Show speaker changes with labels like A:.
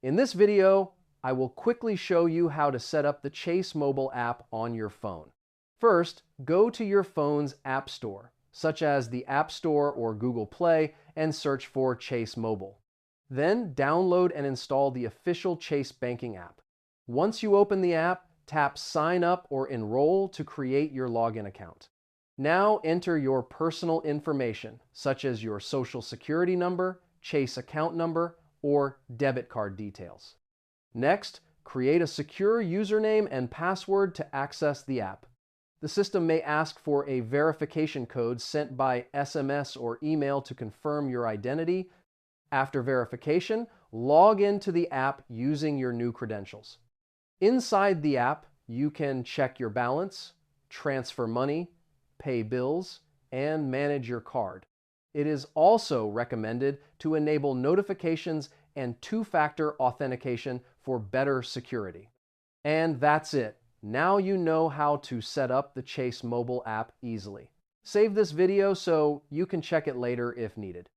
A: In this video, I will quickly show you how to set up the Chase mobile app on your phone. First, go to your phone's App Store, such as the App Store or Google Play, and search for Chase Mobile. Then download and install the official Chase banking app. Once you open the app, tap Sign Up or Enroll to create your login account. Now enter your personal information, such as your Social Security number, Chase account number, or debit card details. Next, create a secure username and password to access the app. The system may ask for a verification code sent by SMS or email to confirm your identity. After verification, log into the app using your new credentials. Inside the app, you can check your balance, transfer money, pay bills, and manage your card. It is also recommended to enable notifications and two-factor authentication for better security. And that's it. Now you know how to set up the Chase mobile app easily. Save this video so you can check it later if needed.